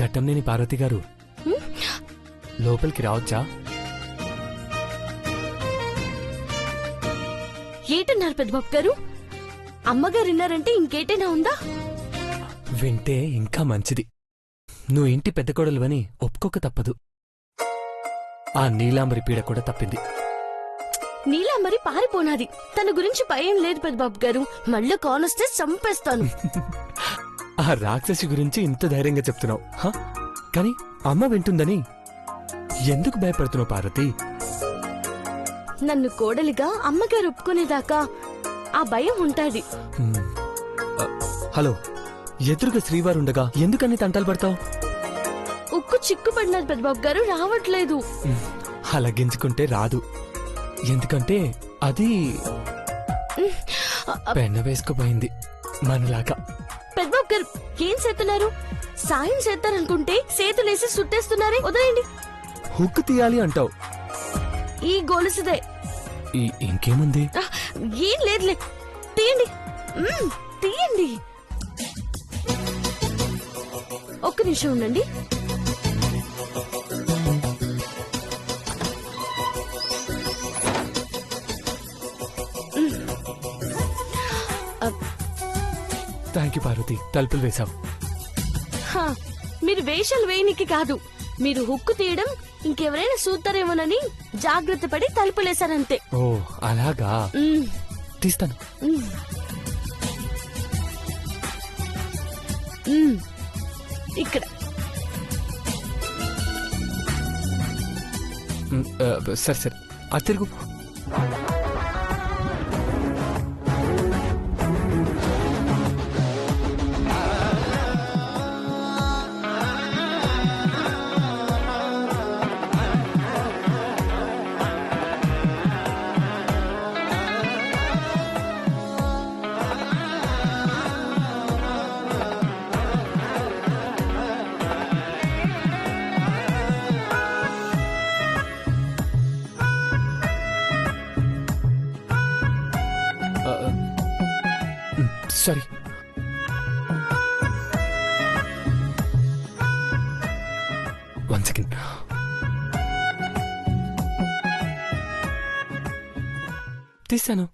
ఘట్టంనేని పార్వతి గారు, లోపలికి రావచ్చా? ఏటన్నారు పెద్దబాబు గారు? అమ్మగారు విన్నారంటే ఇంకేటైనా ఉందా? వింటే ఇంకా మంచిది. నువ్వు ఇంటి పెద్ద కోడలువని ఒప్పుకోక తప్పదు. ఆ నీలాంబరి పీడ కూడా తప్పింది. నీలాంబరి పారిపోనాది. తన గురించి భయం లేదు పెద్దబాబు గారు. మళ్ళీ కానొస్తే చంపేస్తాను. ఆ రాక్షసి గురించి ఇంత ధైర్యంగా చెప్తున్నావు, కానీ అమ్మ వింటుందని ఎందుకు భయపడుతున్నావు పార్వతి? నన్ను కోడలిగా అమ్మగారు ఒప్పుకునేదాకా ఆ భయం ఉంటాది. హలో, ఎదురుగా శ్రీవారుండగా ఎందుకని తంటాలు పడతావు? ఉక్కు చిక్కుపడినది పెద్దబాబు గారు, రావట్లేదు. అలా గింజుకుంటే రాదు. ఎందుకంటే అది పెన్న వేసుకుపోయింది మనలాగా. పెద్దబాబు గారు ఏం చేస్తున్నారు? సాయం చేస్తారనుకుంటే చేతులేసి సుట్టేస్తున్నారే, వదిలేయండి. హుక్కు తీయాలి అంటావు. ఈ గొలుసుదే. ఇంకేముంది? ఏం లేదులే, తీయండి. తీయండి. ఒక్క నిమిషం ఉండండి. థ్యాంక్ యూ పార్వతి, తలుపులు వేశావు. మీరు వేషాలు వేయనికి కాదు, మీరు హుక్కు తీయడం ఇంకెవరైనా చూస్తారేమోనని జాగ్రత్త పడి తలుపులేశారంతే. ఓ అలాగా, తీస్తాను. ఇక్కడ సరే సరే, అది తిరుగు. సారీ. One second. తీసాను.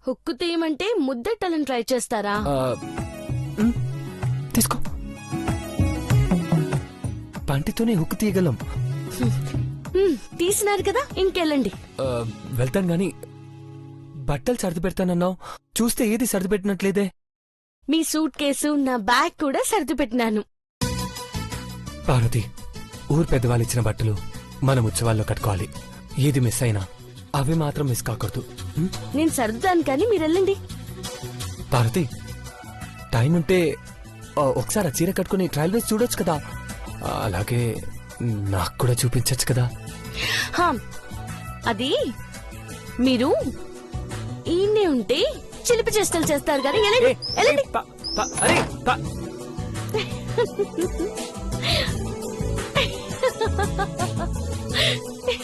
హుక్కు తీయమంటే ముద్దెట్టాలని ట్రై చేస్తారా? తీసుకో. పంటితోనే హుక్కు తీయగలం. తీసినారు కదా, ఇంకెళ్ళండి. వెళ్తాను గాని బట్టలు సర్ది పెడతానన్నావు, చూస్తే ఏది సర్ది పెట్టినట్లేదే. మీ సూట్ కేసు, నా బ్యాగ్ కూడా సర్ది పెట్టినాను. పార్వతి, ఊరు పెద్దవాళ్ళు ఇచ్చిన బట్టలు మనం ఉత్సవాల్లో కట్టుకోవాలి. ఏది మిస్ అయినా అవి మాత్రం మిస్ కాకూడదు. నేను సర్దుతాను కానీ మీరు వెళ్ళండి. పార్వతి, టైం ఉంటే ఒకసారి ఆ చీర కట్టుకుని ట్రయల్ వేసి చూడొచ్చు కదా. అలాగే నాకు కూడా చూపించచ్చు కదా. అది మీరు ఈయనే ఉంటే చిలిపి చేష్టలు చేస్తారు కానీ వెళ్ళండి.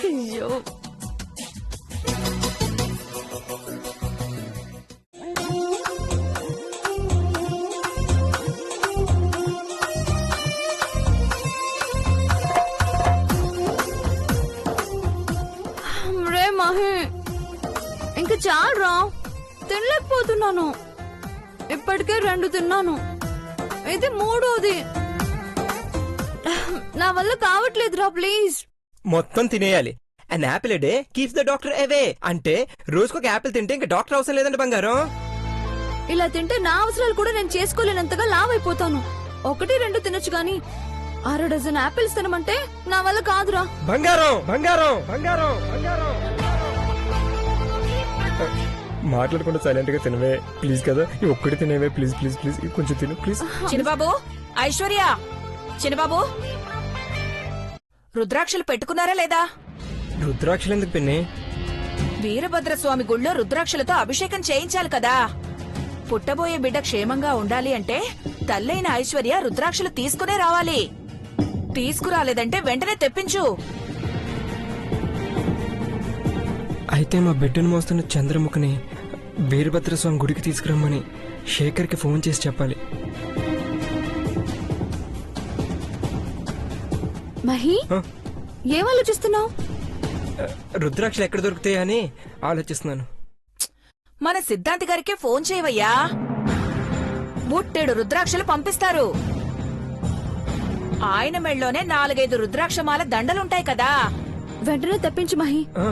అయ్యో, రే మహి, ఇంకా చాలరా, తినలేకపోతున్నాను. ఇప్పటికే 2 తిన్నాను, ఇది 3వది. నా వల్ల కావట్లేదురా, ప్లీజ్. మొత్తం తినేయాలి. An apple day keeps the doctor away. అంటే రోజుకొక యాపిల్ తింటే ఇంకా డాక్టర్ అవసరం లేదండి బంగారం. ఇలా తింటే నా అవసరాలు కూడా నేను చేసుకోలేనంతగా లావ్ అయిపోతాను. 1-2 తినొచ్చు గాని 6 డజన్ యాపిల్స్ తినమంటే నా వల్ల కాదురా. బంగారం బంగారం బంగారం బంగారం. మాట్లాడకుండా సైలెంట్ గా తినవే ప్లీజ్ కదా. ఒక్కటి తినేవే ప్లీజ్ ప్లీజ్ ప్లీజ్, కొంచెం తిను ప్లీజ్. చిన్నబాబు, ఐశ్వర్య, చిన్నబాబు, రుద్రాక్షలు పెట్టుకున్నారా లేదా? రుద్రాక్షలు ఎందుకు పిన్ని? వీరభద్రస్వామి గుళ్ళో రుద్రాక్షలతో అభిషేకం చేయించాలి కదా. పుట్టబోయే బిడ్డ క్షేమంగా ఉండాలి అంటే తల్లైన ఐశ్వర్య రుద్రాక్షలు తీసుకునే రావాలి. తీసుకురాలేదంటే వెంటనే తెప్పించు. అయితే మా బిడ్డను మోస్తున్న చంద్రముఖని వీరభద్రస్వామి గుడికి తీసుకురమ్మని శేఖర్కి ఫోన్ చేసి చెప్పాలి. మహి హ? ఏం ఆలోచిస్తున్నావు? రుద్రాక్షలు ఎక్కడ దొరుకుతాయా అని ఆలోచిస్తున్నాను. మన సిద్ధాంతి గారికే ఫోన్ చేయవయ్యా. బుట్టెడు రుద్రాక్షలు పంపిస్తారు. ఆయన మెళ్ళలోనే 4-5 రుద్రాక్షమాల దండలుంటాయి కదా. వెంటనే తెప్పించు మహి. ఆ,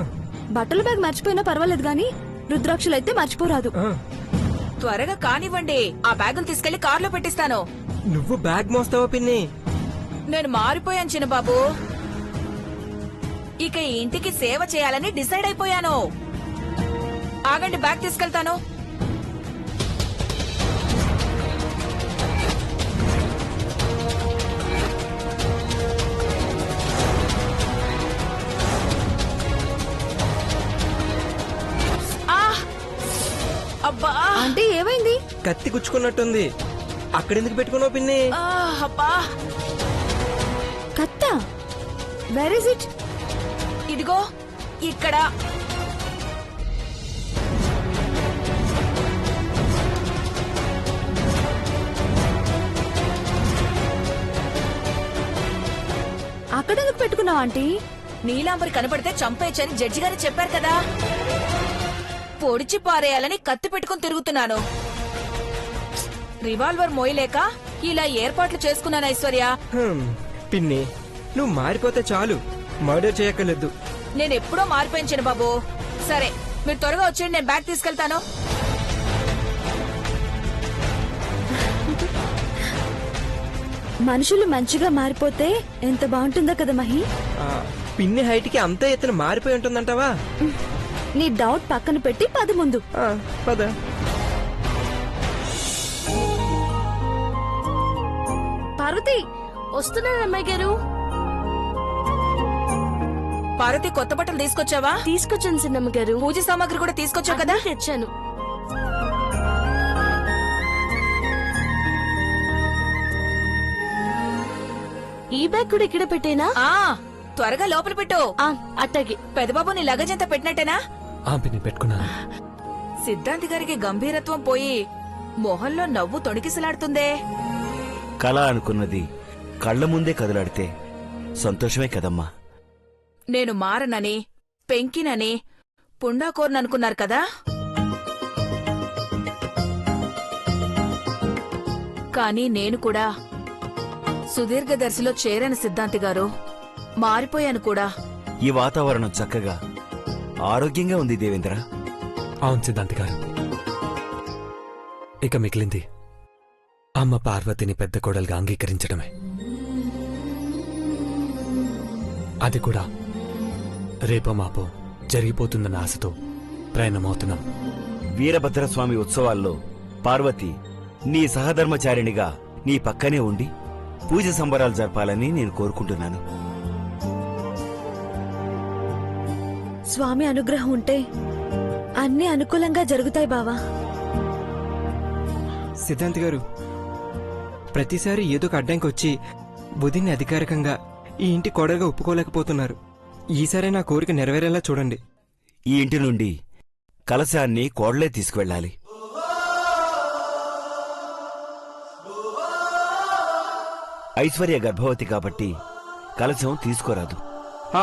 బట్టల బ్యాగ్ మర్చిపోయినా పర్వాలేదు గాని రుద్రాక్షలైతే మర్చిపోరాదు. ఆ. త్వరగా కానివ్వండి, ఆ బ్యాగులు తీసుకెళ్లి కార్లో పెట్టిస్తాను. నువ్వు బ్యాగ్ మోస్తావా పిన్ని? నేను మారిపోయాను చిన్నబాబు. ఇక ఈ ఇంటికి సేవ చేయాలని డిసైడ్ అయిపోయాను. ఆగండి, బ్యాగ్ తీసుకెళ్తాను. ఆ! అబ్బా! అంటే ఏమైంది? కత్తి గుచ్చుకున్నట్టుంది. అక్కడెందుకు పెట్టుకున్నావు పిన్ని? ఆ, అబ్బా! కత్తా? Where is it? ఇదిగో ఇక్కడ. అక్కడెందుకు పెట్టుకున్నావు ఆంటీ? నీలాంబరి కనబడితే చంపేయచ్చని జడ్జి గారు చెప్పారు కదా. పొడిచి పారేయాలని కత్తి పెట్టుకుని తిరుగుతున్నాను. రివాల్వర్ మోయలేక ఇలా ఏర్పాట్లు చేసుకున్నాను ఐశ్వర్య. పిన్ని, నువ్వు మారిపోతే చాలు, మర్డర్ చేయక్కర్లేదు. నేనెప్పుడో మారిపోయించాను బాబు. సరే, మీరు త్వరగా వచ్చేయండి, నేను బ్యాగ్ తీసుకెళ్తాను. మనుషులు మంచిగా మారిపోతే ఎంత బాగుంటుందో కదా మహి. ఆ, పిన్ని హైట్కి అంత ఎత్తున మారిపోయి ఉంటుందంటావా? నీ డౌట్ పక్కన పెట్టి పది ముందు. ఆ, పద. పార్వతి వస్తున్నాను అమ్మాయి గారు. పార్వతి, కొత్త బట్టలు తీసుకొచ్చావా? తీసుకొచ్చాను చిన్నమ్మ గారు. పూజ సామాగ్రి కూడా తీసుకొచ్చావు కదా. తెచ్చాను. ఈ బ్యాగ్ కూడా ఇక్కడ పెట్టేనా? ఆ, త్వరగా లోపల పెట్టు. అట్టగే. పెదబాబు, నీ లగేజ్ అంతా పెట్టినట్టేనా? ఆ పిన్ని పెట్టుకున్నాను. సిద్ధాంతి గారికి గంభీరత్వం పోయి మొహంలో నవ్వు తొణికిసలాడుతుందే. కళ అనుకున్నది కళ్ల ముందే కదలాడితే సంతోషమే కదమ్మా. నేను మారనని, పెంకినని, పుండాకోరననుకున్నారు కదా. కానీ నేను కూడా సుదీర్ఘదర్శిలో చేరాను సిద్ధాంతి గారు. మారిపోయాను కూడా. ఈ వాతావరణం చక్కగా ఆరోగ్యంగా ఉంది దేవేంద్ర. అవును సిద్ధాంతి గారు. ఇక మిగిలింది అమ్మ పార్వతిని పెద్ద కోడలుగా అంగీకరించడమే. అది కూడా రేపో మాపో జరిగిపోతుందన్న ఆశతో ప్రయాణమవుతున్నాం. వీరభద్రస్వామి ఉత్సవాల్లో పార్వతి నీ సహధర్మచారిణిగా నీ పక్కనే ఉండి పూజ సంబరాలు జరపాలని నేను కోరుకుంటున్నాను. స్వామి అనుగ్రహం ఉంటే అన్ని అనుకూలంగా జరుగుతాయి బావా. సిద్ధాంతి గారు, ప్రతిసారి ఏదో ఒక అడ్డంకి వచ్చి బుధిని అధికారికంగా ఈ ఇంటి కోడలుగా ఒప్పుకోలేకపోతున్నారు. ఈసారి నా కోరిక నెరవేరేలా చూడండి. ఈ ఇంటి నుండి కలశాన్ని కోడలే తీసుకువెళ్ళాలి. ఐశ్వర్య గర్భవతి కాబట్టి కలశం తీసుకోరాదు. ఆ,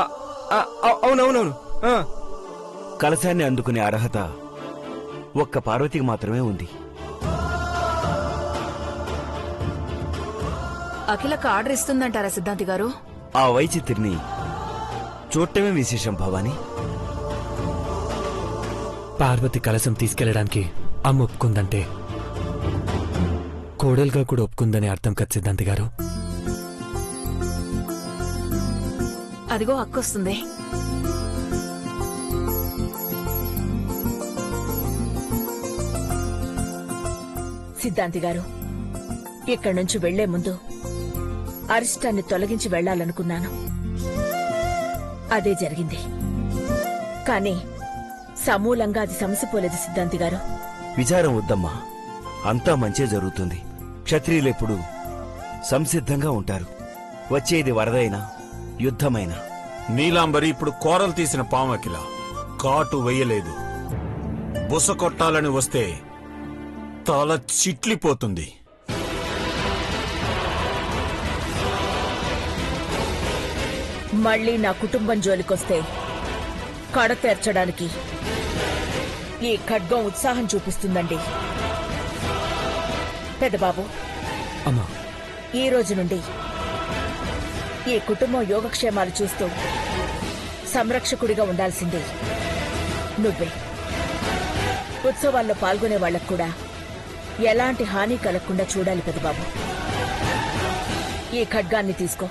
ఆ, అవునవునవును. ఆ, కలశాన్ని అందుకునే అర్హత ఒక్క పార్వతికి మాత్రమే ఉంది. అఖిలకు ఆర్డర్ ఇస్తుందంటారా సిద్ధాంతి గారు? ఆ వైచిత్రిని చూడటమే విశేషం భవాని. పార్వతి కలశం తీసుకెళ్లడానికి అమ్మ ఒప్పుకుందంటే కోడలుగా కూడా ఒప్పుకుందని అర్థం కదా సిద్ధాంతి గారు. అదిగో అక్కొస్తుంది. సిద్ధాంతి గారు, ఇక్కడి నుంచి వెళ్లే ముందు అరిష్టాన్ని తొలగించి వెళ్లాలనుకున్నాను. అదే జరిగింది. కానీ సమూలంగా అది సమసిపోలేదు సిద్ధాంతి గారు. విచారం వద్దమ్మా, అంతా మంచే జరుగుతుంది. క్షత్రియులెప్పుడు సంసిద్ధంగా ఉంటారు. వచ్చేది వరదైనా యుద్ధమైనా. నీలాంబరి ఇప్పుడు కోరలు తీసిన పామకిలా కాటు వెయ్యలేదు. బుస కొట్టాలని వస్తే తల చిట్లిపోతుంది. మళ్ళీ నా కుటుంబం జోలికొస్తే కడతేర్చడానికి ఈ ఖడ్గం ఉత్సాహం చూపిస్తుందండి. పెద్దబాబు, అమ్మా, ఈ రోజు నుండి ఈ కుటుంబం యోగక్షేమాలు చూస్తూ సంరక్షకుడిగా ఉండాల్సింది నువ్వే. ఉత్సవాల్లో పాల్గొనే వాళ్లకు కూడా ఎలాంటి హాని కలగకుండా చూడాలి పెద్దబాబు. ఈ ఖడ్గాన్ని తీసుకో.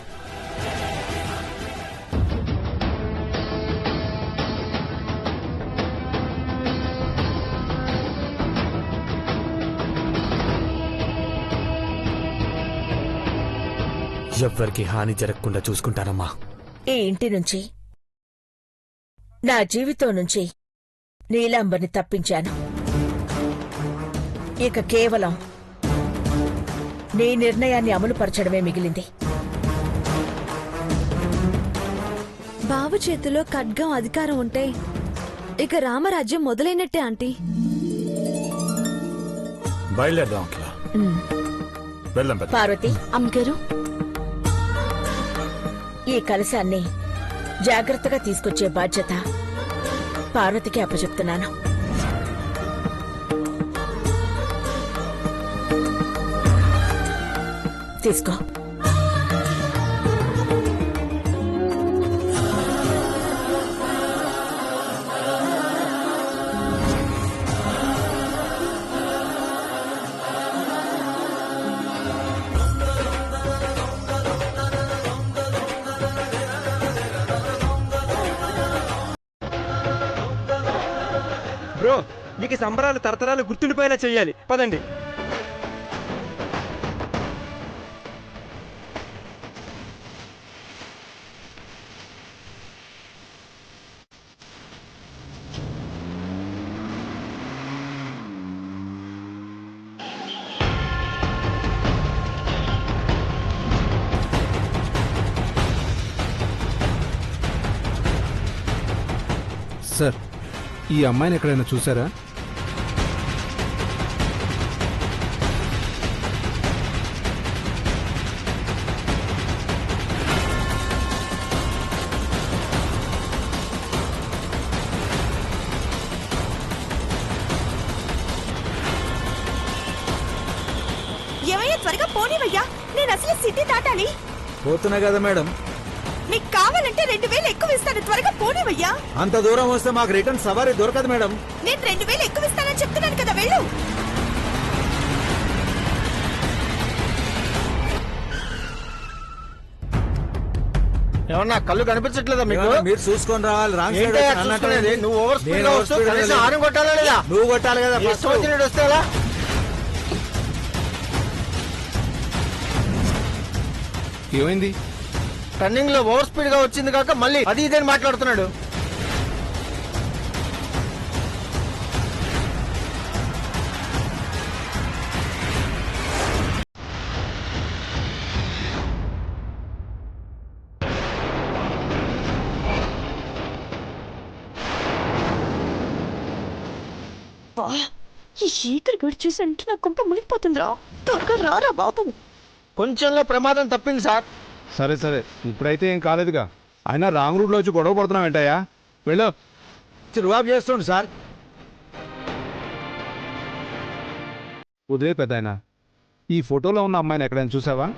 ఎవ్వరికి హాని జరగకుండా చూసుకుంటానమ్మా. ఈ ఇంటి నుంచి, నా జీవితం నుంచి నీలాంబర్ని తప్పించాను. ఇక కేవలం నీ నిర్ణయాన్ని అమలుపరచడమే మిగిలింది. బావ చేతిలో ఖడ్గం అధికారం ఉంటే ఇక రామరాజ్యం మొదలైనట్టే ఆంటీ. బయలుదేరదాం అఖిల. వెళ్దాం పెద్ద. పార్వతి, అమ్మగారు, ఈ కలశాన్ని జాగ్రత్తగా తీసుకొచ్చే బాధ్యత పార్వతికి అప్పచెప్తున్నాను. తీసుకో. బ్రో, మీకు సంబరాలు తరతరాలు గుర్తుండిపోయేలా చెయ్యాలి. పదండి. సార్, ఈ అమ్మాయిని ఎక్కడైనా చూసారా? ఏమయ్యా, త్వరగా పోనివయ్యా. నేను అసలు సిటీ దాటాలి. పోతున్నా కదా మేడం. నీకు కావాలంటే 2000 ఎక్కువ ఇస్తాను. త్వరగా పోనివయ్యా. అంత దూరం వస్తే మాకు రిటర్న్ సవారీ దొరకదు మేడం. నేను 2000 ఎక్కువ ఇస్తానని చెప్తున్నాను కదా, వెళ్ళు. ఏమన్నా కళ్ళు కనిపించట్లేదా మీకు? మీరు చూసుకొని రావాలి. రాంగ్ సైడ్ నువ్వు ఓవర్ స్పీడ్ కొట్టాలా లేదా? నువ్వు కొట్టాలి కదా. వస్తే ఎలా? ఏమైంది? టర్నింగ్ లో ఓవర్ స్పీడ్ గా వచ్చింది కాక మళ్ళీ అది ఇదని మాట్లాడుతున్నాడు. ఈ శేఖర్ గడి చూసంటే నా కుంప మునిగిపోతుందిరా. త్వరగా రారా బాబు. కొంచెంలో ప్రమాదం తప్పింది సార్. సరే సరే, ఇప్పుడైతే ఏం కాలేదుగా. అయినా రాంగ్ రూట్లో వచ్చి గొడవ పడుతున్నావు ఏంటయ్యా? వెళ్ళు. రువాబ్ చేస్తుండు సార్. ఉదయ పెద్దాయన, ఈ ఫోటోలో ఉన్న అమ్మాయిని ఎక్కడైనా చూసావా?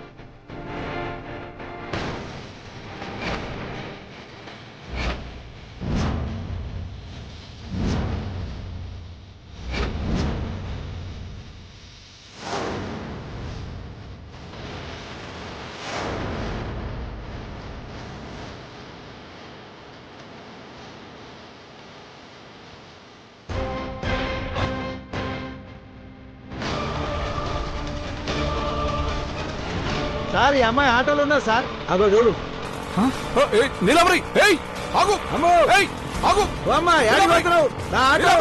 సార్, ఈ అమ్మాయి ఆటోలో ఉన్నా సార్. అగో చూడు. నీలమరి, ఆగు! అమ్మో, ఆగు! అమ్మా, ఏడికి పోతున్నావు? నా ఆటో.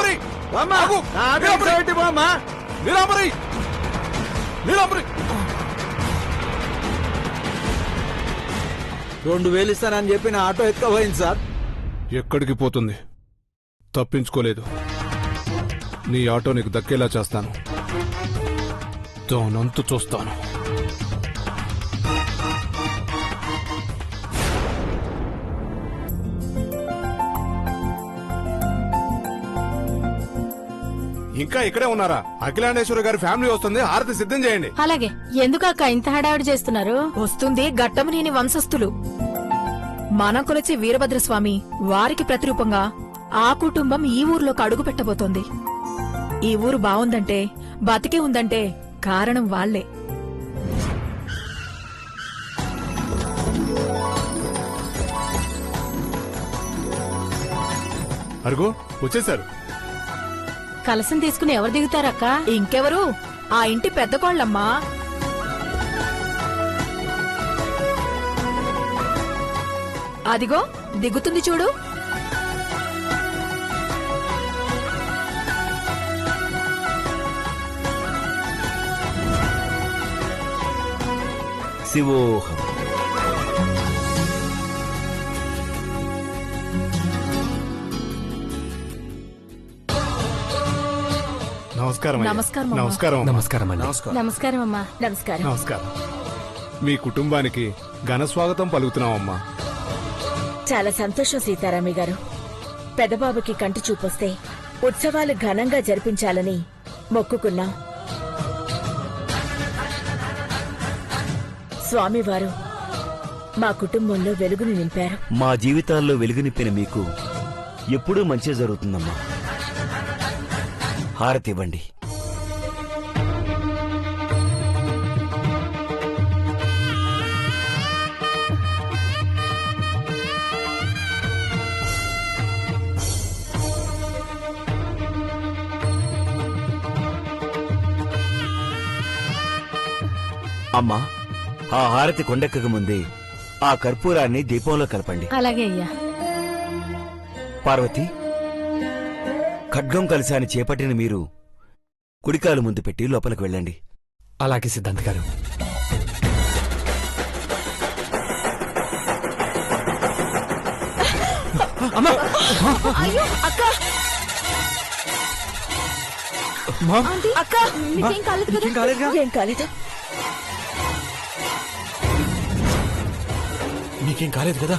అమ్మా, నా ఆటో పెట్టి పోమ్మా. నీలమరి! నీలమరి! 2000 ఇస్తానని చెప్పి నా ఆటో ఎత్తుకపోయింది సార్. ఎక్కడికి పోతుంది? తప్పించుకోలేదు. నీ ఆటో నీకు దక్కేలా చేస్తాను. దానంతు చూస్తాను. ఇంకా ఇక్కడే ఉన్నారా? అఖిలాండేశ్వరి గారి ఫ్యామిలీ వస్తుంది, హారతి సిద్ధం చేయండి. అలాగే. ఎందుకు అక్క ఇంత హడావిడి చేస్తున్నారు? వస్తుంది గట్టమనేని వంశస్థులు. మన కొలిచే వీరభద్రస్వామి వారికి ప్రతిరూపంగా ఆ కుటుంబం ఈ ఊర్లోకి అడుగు పెట్టబోతోంది. ఈ ఊరు బావుందంటే, బతికే ఉందంటే కారణం వాళ్లే. అరుగో వచ్చేసారు. కలసం తీసుకుని ఎవరు దిగుతారక్క? ఇంకెవరు? ఆ ఇంటి పెద్ద కోళ్లమ్మా. అదిగో దిగుతుంది చూడు. శివోహం. నమస్కారం అయ్యా. నమస్కారం అమ్మా. నమస్కారం అమ్మా. నమస్కారం అండి. నమస్కారం అమ్మా. నమస్కారం. నమస్కారం. మీ కుటుంబానికి ఘన స్వాగతం పలుకుతున్నామమ్మా. చాలా సంతోషం సీతారామి గారు. పెదబాబుకి కంటి చూపొస్తే ఉత్సవాలు ఘనంగా జరిపించాలని మొక్కుకున్నాం. స్వామివారు మా కుటుంబంలో వెలుగును నింపారు. మా జీవితాల్లో వెలుగు నింపిన మీకు ఎప్పుడూ మంచి జరుగుతుందమ్మా. హారతి ఇవ్వండి. అమ్మా, ఆ హారతి కొండెక్కక ముందే ఆ కర్పూరాన్ని దీపంలో కలపండి. అలాగే అయ్యా. పార్వతి, ఖడ్గం కలశాన్ని చేపట్టిన మీరు కుడికాలు ముందు పెట్టి లోపలికి వెళ్ళండి. అలాగే సిద్ధాంత్ గారు. అయ్యో అక్క, ఆంటీ, అక్క మీకేం కాలేదు కదా? కాలేదుగా? ఏం కాలేదు. మీకేం కాలేదు కదా?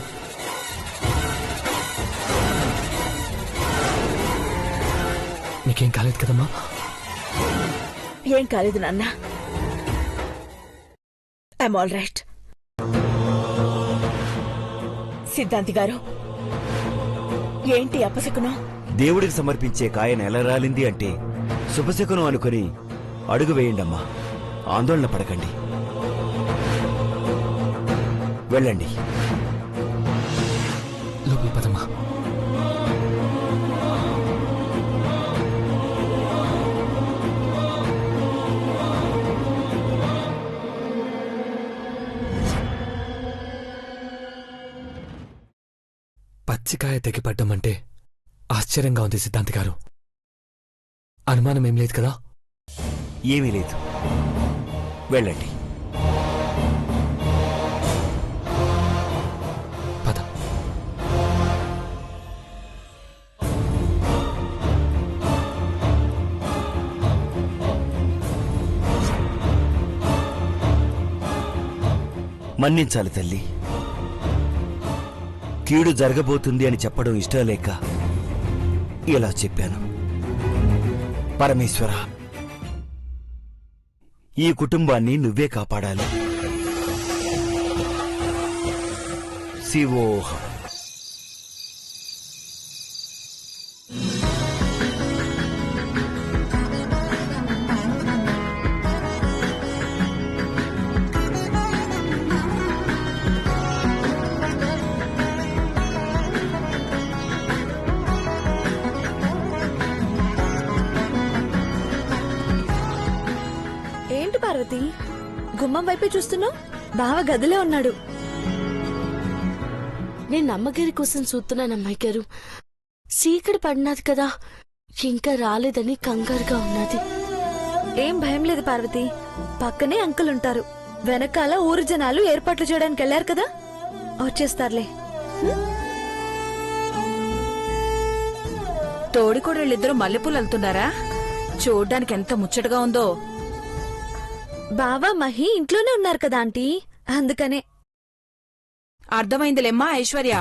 మీకేం కాలేదు కదమ్మా? ఏం కాలేదు నాన్న. I'm all right. సిద్ధాంతి గారు, ఏంటి అపశకునం? దేవుడికి సమర్పించే కాయ నెలరాలింది అంటే శుభశకునం అనుకుని అడుగు వేయండమ్మా. ఆందోళన పడకండి. వెళ్ళండి. లోపల పదమ్మా. పచ్చికాయ తెగిపడ్డమంటే ఆశ్చర్యంగా ఉంది సిద్ధాంత్ గారు. అనుమానం ఏం లేదు కదా? ఏమీ లేదు. వెళ్ళండి. పద. మన్నించాలి తల్లి. కీడు జరగబోతుంది అని చెప్పడం ఇష్టం లేక ఇలా చెప్పాను. పరమేశ్వర, ఈ కుటుంబాన్ని నువ్వే కాపాడాలి. శివోహం. ఏంటి పార్వతి, గుమ్మం వైపే చూస్తున్నావు? బావ గదిలో ఉన్నాడు. నేను అమ్మగారి కోసం చూస్తున్నాను అమ్మాయి గారు. చీకటి పడినది కదా, ఇంకా రాలేదని కంగారుగా ఉన్నది. ఏం భయం లేదు పార్వతి, పక్కనే అంకుల్ ఉంటారు. వెనకాల ఊరు జనాలు ఏర్పాట్లు చేయడానికి వెళ్లారు కదా, వచ్చేస్తారులే. తోడికోడళ్ళిద్దరూ మల్లెపూలు అల్లుతున్నారా? చూడ్డానికి ఎంత ముచ్చటగా ఉందో. బావా మహి ఇంట్లోనే ఉన్నారు కదా ఆంటీ, అందుకనే. అర్థమైందిలేమ్మా ఐశ్వర్య.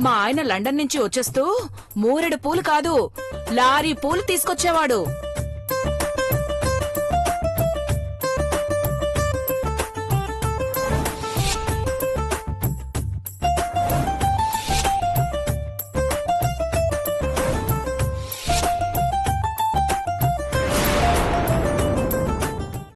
మా ఆయన లండన్ నుంచి వచ్చేస్తూ 3 పూలు కాదు లారీ పూలు తీసుకొచ్చేవాడు